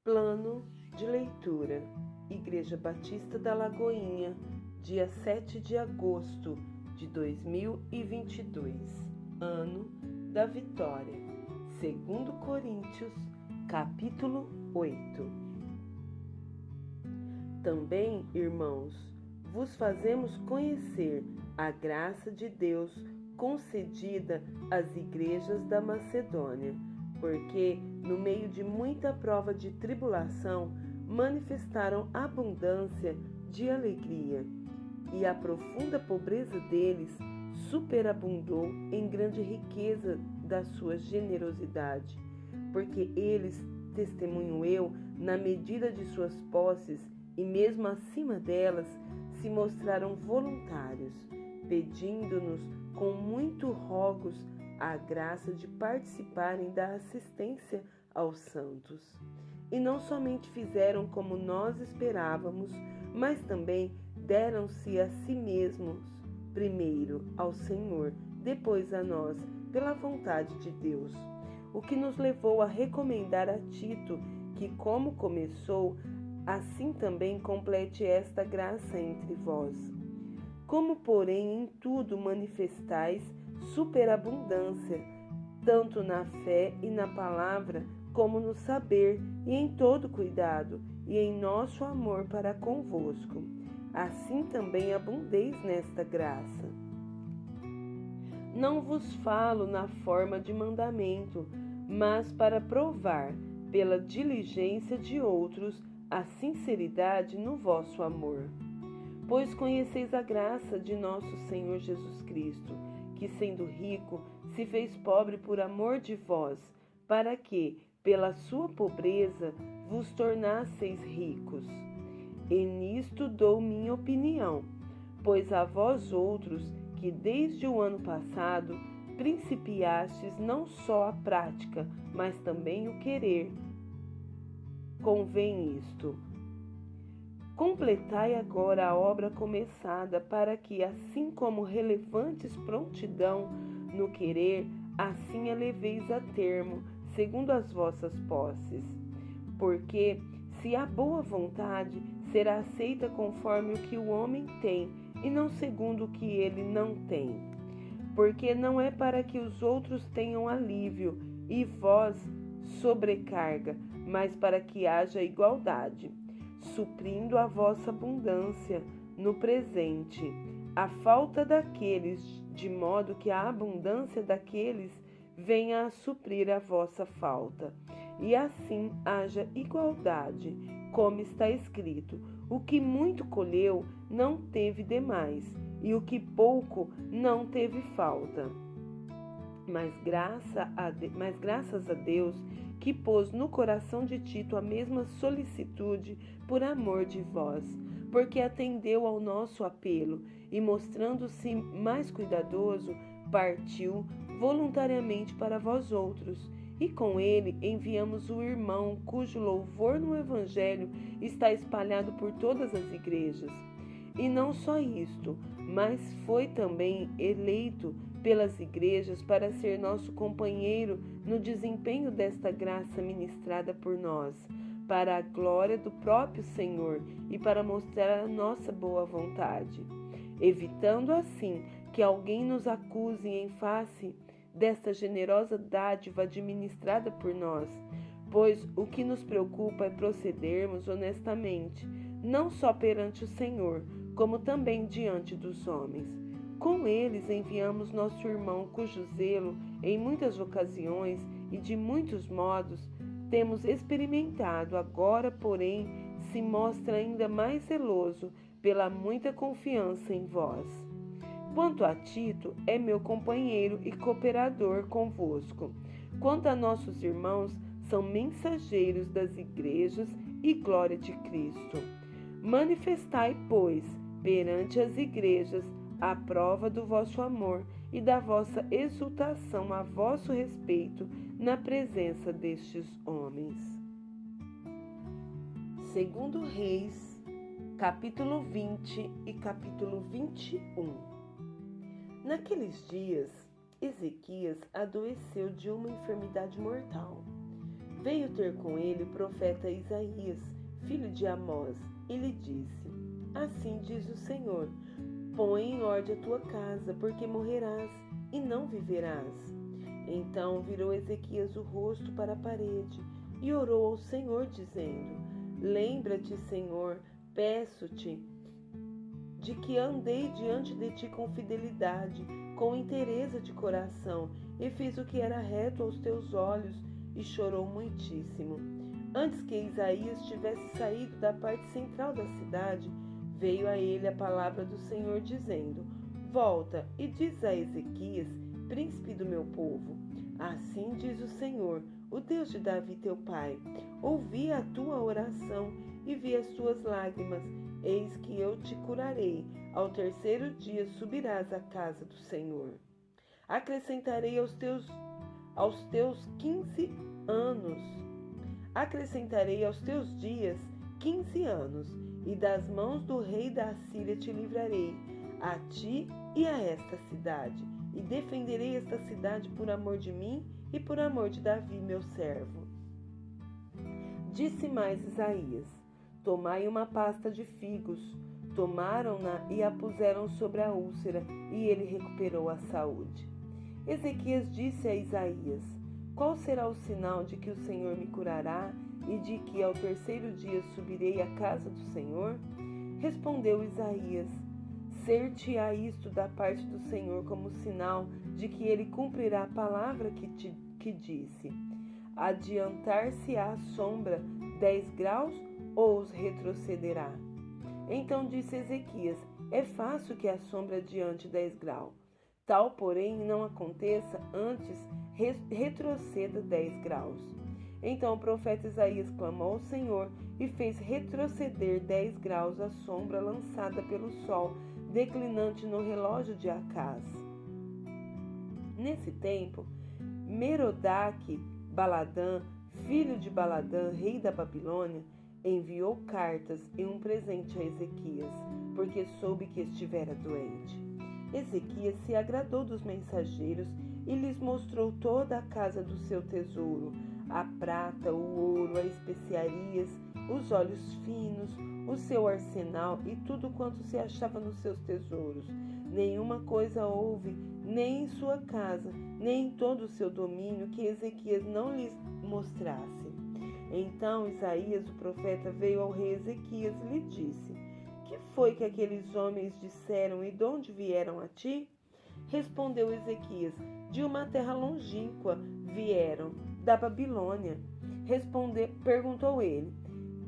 Plano de leitura: Igreja Batista da Lagoinha, dia 7 de agosto de 2022, ano da vitória. 2 Coríntios, capítulo 8. Também, irmãos, vos fazemos conhecer a graça de Deus concedida às igrejas da Macedônia, porque, no meio de muita prova de tribulação, manifestaram abundância de alegria, e a profunda pobreza deles superabundou em grande riqueza da sua generosidade, porque eles, testemunho eu, na medida de suas posses e mesmo acima delas, se mostraram voluntários, pedindo-nos com muito rogos a graça de participarem da assistência aos santos. E não somente fizeram como nós esperávamos, mas também deram-se a si mesmos, primeiro ao Senhor, depois a nós, pela vontade de Deus. O que nos levou a recomendar a Tito que, como começou, assim também complete esta graça entre vós. Como, porém, em tudo manifestais superabundância, tanto na fé e na palavra, como no saber e em todo cuidado, e em nosso amor para convosco. Assim também abundeis nesta graça. Não vos falo na forma de mandamento, mas para provar, pela diligência de outros, a sinceridade no vosso amor. Pois conheceis a graça de nosso Senhor Jesus Cristo, que, sendo rico, se fez pobre por amor de vós, para que, pela sua pobreza, vos tornasseis ricos. E nisto dou minha opinião, pois a vós outros, que desde o ano passado principiastes não só a prática, mas também o querer, convém isto: completai agora a obra começada, para que, assim como relevantes prontidão no querer, assim a leveis a termo, segundo as vossas posses. Porque, se há boa vontade, será aceita conforme o que o homem tem, e não segundo o que ele não tem. Porque não é para que os outros tenham alívio e vós sobrecarga, mas para que haja igualdade, suprindo a vossa abundância no presente, a falta daqueles, de modo que a abundância daqueles venha a suprir a vossa falta. E assim haja igualdade, como está escrito: o que muito colheu não teve demais, e o que pouco não teve falta. Mas graças a Deus, que pôs no coração de Tito a mesma solicitude por amor de vós, porque atendeu ao nosso apelo e, mostrando-se mais cuidadoso, partiu voluntariamente para vós outros. E com ele enviamos o irmão, cujo louvor no Evangelho está espalhado por todas as igrejas. E não só isto, mas foi também eleito pelas igrejas para ser nosso companheiro no desempenho desta graça ministrada por nós, para a glória do próprio Senhor e para mostrar a nossa boa vontade, evitando assim que alguém nos acuse em face desta generosa dádiva administrada por nós, pois o que nos preocupa é procedermos honestamente, não só perante o Senhor, como também diante dos homens. Com eles enviamos nosso irmão, cujo zelo, em muitas ocasiões e de muitos modos, temos experimentado, agora, porém, se mostra ainda mais zeloso pela muita confiança em vós. Quanto a Tito, é meu companheiro e cooperador convosco. Quanto a nossos irmãos, são mensageiros das igrejas e glória de Cristo. Manifestai, pois, perante as igrejas, a prova do vosso amor e da vossa exultação a vosso respeito na presença destes homens. 2 Reis, capítulo 20 e capítulo 21. Naqueles dias, Ezequias adoeceu de uma enfermidade mortal. veio ter com ele o profeta Isaías, filho de Amós, e lhe disse: Assim diz o Senhor: põe em ordem a tua casa, porque morrerás e não viverás. Então virou Ezequias o rosto para a parede e orou ao Senhor, dizendo: Lembra-te, Senhor, peço-te, de que andei diante de ti com fidelidade, com inteireza de coração, e fiz o que era reto aos teus olhos, e chorou muitíssimo. Antes que Isaías tivesse saído da parte central da cidade, veio a ele a palavra do Senhor, dizendo: Volta e diz a Ezequias, príncipe do meu povo: Assim diz o Senhor, o Deus de Davi teu pai: Ouvi a tua oração e vi as tuas lágrimas. Eis que eu te curarei. Ao terceiro dia subirás à casa do Senhor. Acrescentarei aos teus 15 anos. Acrescentarei aos teus dias 15 anos, e das mãos do rei da Assíria te livrarei, a ti e a esta cidade, e defenderei esta cidade por amor de mim e por amor de Davi, meu servo. Disse mais Isaías: Tomai uma pasta de figos. Tomaram-na e a puseram sobre a úlcera, e ele recuperou a saúde. Ezequias disse a Isaías: Qual será o sinal de que o Senhor me curará e de que ao terceiro dia subirei à casa do Senhor? Respondeu Isaías: Ser-te-á isto da parte do Senhor como sinal de que ele cumprirá a palavra que disse. Adiantar-se-á a sombra 10 graus ou os retrocederá? Então disse Ezequias: É fácil que a sombra adiante 10 graus. Tal, porém, não aconteça, antes retroceda 10 graus. Então o profeta Isaías clamou ao Senhor e fez retroceder 10 graus a sombra lançada pelo sol declinante no relógio de Acaz. Nesse tempo, Merodach-Baladã, filho de Baladã, rei da Babilônia, enviou cartas e um presente a Ezequias, porque soube que estivera doente. Ezequias se agradou dos mensageiros e lhes mostrou toda a casa do seu tesouro, a prata, o ouro, as especiarias, os óleos finos, o seu arsenal e tudo quanto se achava nos seus tesouros. Nenhuma coisa houve, nem em sua casa, nem em todo o seu domínio, que Ezequias não lhes mostrasse. Então Isaías, o profeta, veio ao rei Ezequias e lhe disse: Que foi que aqueles homens disseram e de onde vieram a ti? Respondeu Ezequias: De uma terra longínqua vieram, da Babilônia. Perguntou ele: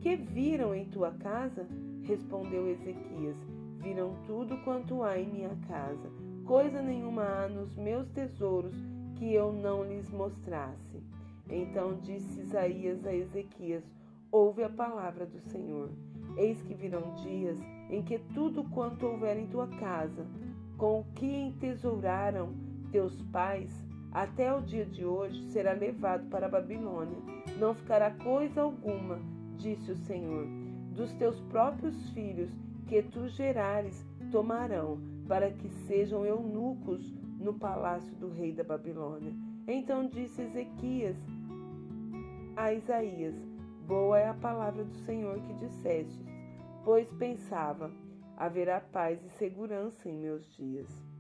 Que viram em tua casa? Respondeu Ezequias: Viram tudo quanto há em minha casa. Coisa nenhuma há nos meus tesouros que eu não lhes mostrasse. Então disse Isaías a Ezequias: Ouve a palavra do Senhor. Eis que virão dias em que tudo quanto houver em tua casa, com o que entesouraram teus pais, até o dia de hoje, será levado para a Babilônia. Não ficará coisa alguma, disse o Senhor. Dos teus próprios filhos que tu gerares tomarão, para que sejam eunucos no palácio do rei da Babilônia. Então disse Ezequias a Isaías: Boa é a palavra do Senhor que disseste, pois pensava: haverá paz e segurança em meus dias.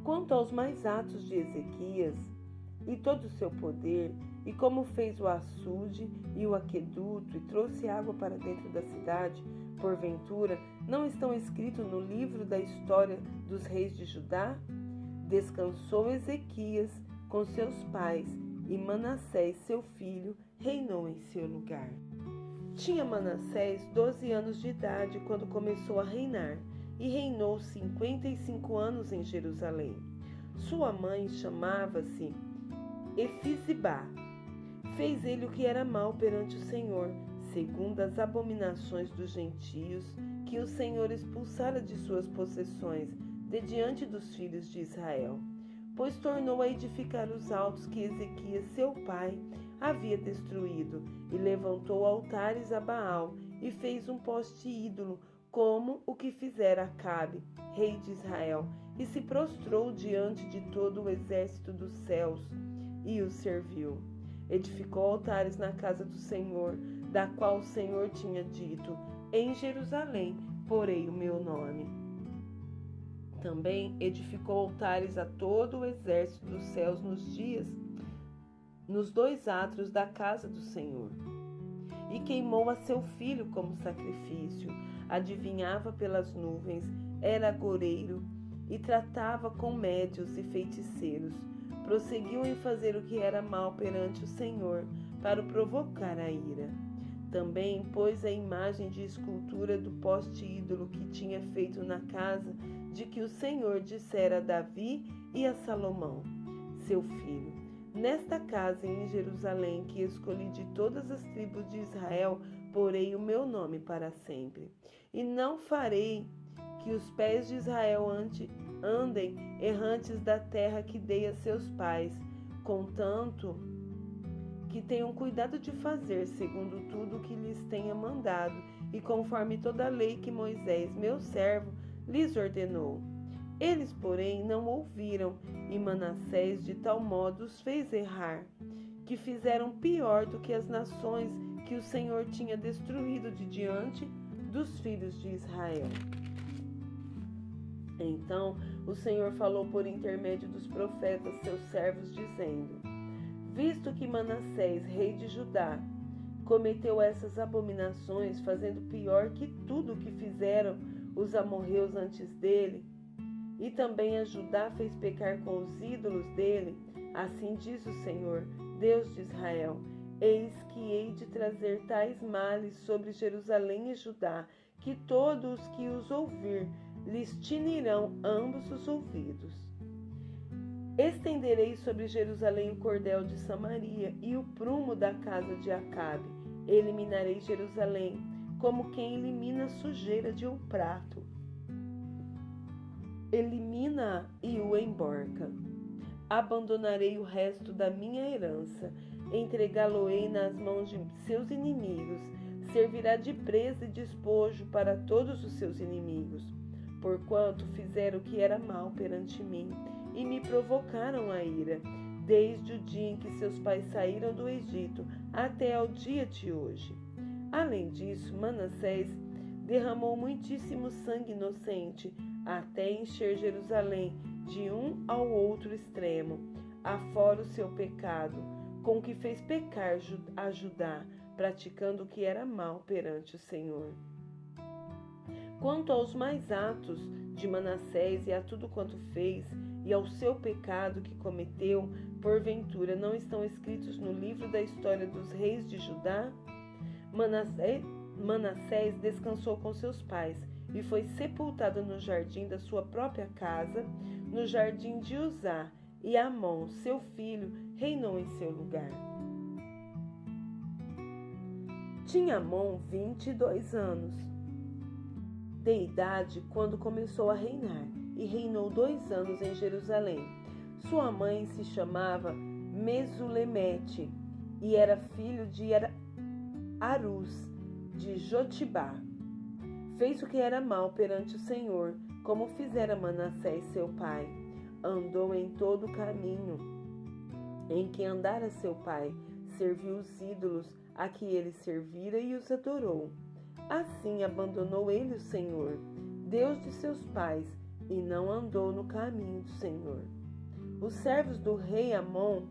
Quanto aos mais atos de Ezequias e todo o seu poder, e como fez o açude e o aqueduto e trouxe água para dentro da cidade, porventura não estão escritos no livro da história dos reis de Judá? Descansou Ezequias com seus pais, e Manassés, seu filho, reinou em seu lugar. Tinha Manassés 12 anos de idade quando começou a reinar, e reinou 55 anos em Jerusalém. Sua mãe chamava-se Efizibá. Fez ele o que era mal perante o Senhor, segundo as abominações dos gentios, que o Senhor expulsara de suas possessões, de diante dos filhos de Israel. Pois tornou a edificar os altos que Ezequias, seu pai, havia destruído, e levantou altares a Baal, e fez um poste ídolo, como o que fizera Acabe, rei de Israel, e se prostrou diante de todo o exército dos céus, e o serviu. edificou altares na casa do Senhor, da qual o Senhor tinha dito: em Jerusalém porei o meu nome. Também edificou altares a todo o exército dos céus nos 2 átrios da casa do Senhor. E queimou a seu filho como sacrifício, adivinhava pelas nuvens, era agoureiro e tratava com médios e feiticeiros. Prosseguiu em fazer o que era mal perante o Senhor, para o provocar a ira. Também pôs a imagem de escultura do poste ídolo que tinha feito na casa de que o Senhor dissera a Davi e a Salomão, seu filho: nesta casa em Jerusalém que escolhi de todas as tribos de Israel, porei o meu nome para sempre. E não farei que os pés de Israel andem errantes da terra que dei a seus pais, contanto que tenham cuidado de fazer segundo tudo o que lhes tenha mandado e conforme toda a lei que Moisés, meu servo, lhes ordenou. Eles, porém, não ouviram, e Manassés de tal modo os fez errar, que fizeram pior do que as nações que o Senhor tinha destruído de diante dos filhos de Israel. Então o Senhor falou por intermédio dos profetas, seus servos, dizendo: visto que Manassés, rei de Judá, cometeu essas abominações, fazendo pior que tudo o que fizeram os amorreus antes dele, e também a Judá fez pecar com os ídolos dele, assim diz o Senhor, Deus de Israel: eis que hei de trazer tais males sobre Jerusalém e Judá, que todos os que os ouvir lhes tinirão ambos os ouvidos. Estenderei sobre Jerusalém o cordel de Samaria e o prumo da casa de Acabe. Eliminarei Jerusalém, como quem elimina a sujeira de um prato. Elimina-a e o emborca. Abandonarei o resto da minha herança, entregá-lo-ei nas mãos de seus inimigos, servirá de presa e despojo para todos os seus inimigos, porquanto fizeram o que era mal perante mim, e me provocaram a ira, desde o dia em que seus pais saíram do Egito até ao dia de hoje. Além disso, Manassés derramou muitíssimo sangue inocente, até encher Jerusalém de um ao outro extremo, afora o seu pecado, com que fez pecar a Judá, praticando o que era mal perante o Senhor. Quanto aos mais atos de Manassés e a tudo quanto fez, e ao seu pecado que cometeu, porventura não estão escritos no livro da história dos reis de Judá? Manassés descansou com seus pais e foi sepultado no jardim da sua própria casa, no jardim de Uzá, e Amon, seu filho, reinou em seu lugar. Tinha Amon 22 anos de idade quando começou a reinar, e reinou 2 anos em Jerusalém. Sua mãe se chamava Mesulemete, e era filho de Arus, de Jotibá. Fez o que era mal perante o Senhor, como fizera Manassés seu pai. Andou em todo o caminho em que andara seu pai, serviu os ídolos a que ele servira e os adorou. Assim abandonou ele o Senhor, Deus de seus pais, e não andou no caminho do Senhor. Os servos do rei Amon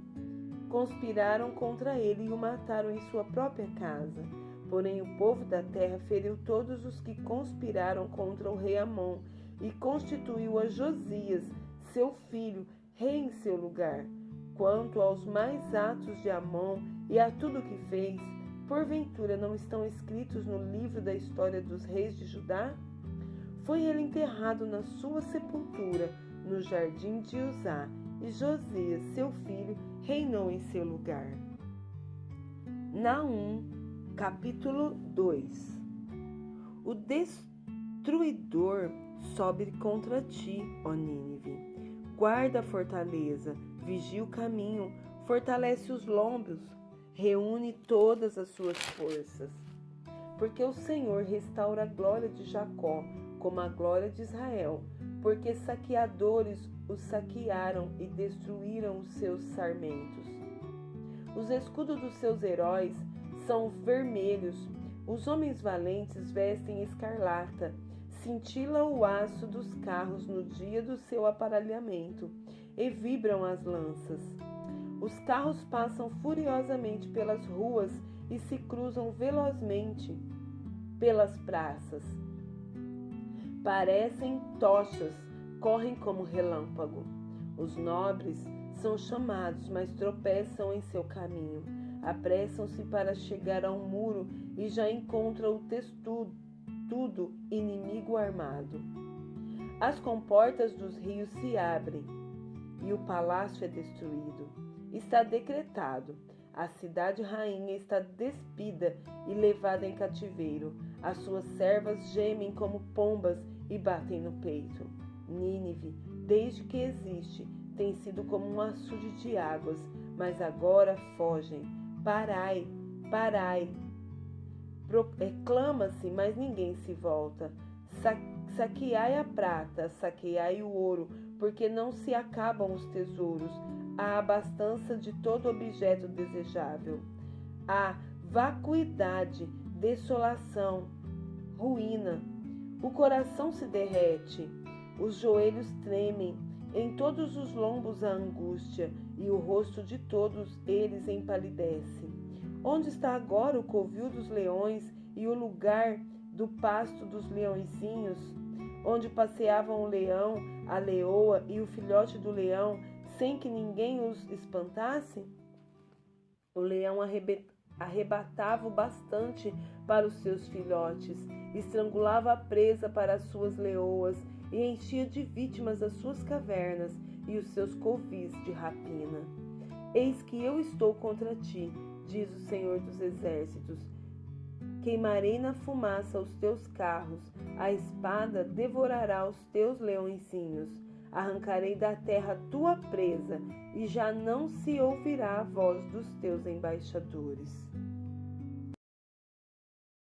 conspiraram contra ele e o mataram em sua própria casa. Porém o povo da terra feriu todos os que conspiraram contra o rei Amon e constituiu a Josias, seu filho, rei em seu lugar. Quanto aos mais atos de Amon e a tudo o que fez, porventura não estão escritos no livro da história dos reis de Judá? Foi ele enterrado na sua sepultura, no jardim de Uzá, e Josias, seu filho, reinou em seu lugar. Naum, capítulo 2. O destruidor sobe contra ti, ó Nínive. Guarda a fortaleza, vigia o caminho, fortalece os lombos, reúne todas as suas forças. Porque o Senhor restaura a glória de Jacó, como a glória de Israel, porque saqueadores os saquearam e destruíram os seus sarmentos. Os escudos dos seus heróis são vermelhos. Os homens valentes vestem escarlata. Cintila o aço dos carros no dia do seu aparelhamento, e vibram as lanças. Os carros passam furiosamente pelas ruas e se cruzam velozmente pelas praças. Parecem tochas, correm como relâmpago. Os nobres são chamados, mas tropeçam em seu caminho. Apressam-se para chegar ao muro e já encontram o testudo inimigo armado. As comportas dos rios se abrem e o palácio é destruído. Está decretado. A cidade rainha está despida e levada em cativeiro. As suas servas gemem como pombas e batem no peito. Nínive, desde que existe, tem sido como um açude de águas, mas agora fogem. Parai, parai. Clama-se, mas ninguém se volta. Saqueai a prata, saqueai o ouro, porque não se acabam os tesouros. Há abastança de todo objeto desejável. Há vacuidade, desolação, ruína. O coração se derrete, os joelhos tremem, em todos os lombos a angústia, e o rosto de todos eles empalidece. Onde está agora o covil dos leões e o lugar do pasto dos leõezinhos, onde passeavam o leão, a leoa e o filhote do leão, sem que ninguém os espantasse? O leão arrebatava o bastante para os seus filhotes, estrangulava a presa para as suas leoas e enchia de vítimas as suas cavernas e os seus covis de rapina. Eis que eu estou contra ti, diz o Senhor dos Exércitos. Queimarei na fumaça os teus carros, a espada devorará os teus leõezinhos. Arrancarei da terra tua presa, e já não se ouvirá a voz dos teus embaixadores.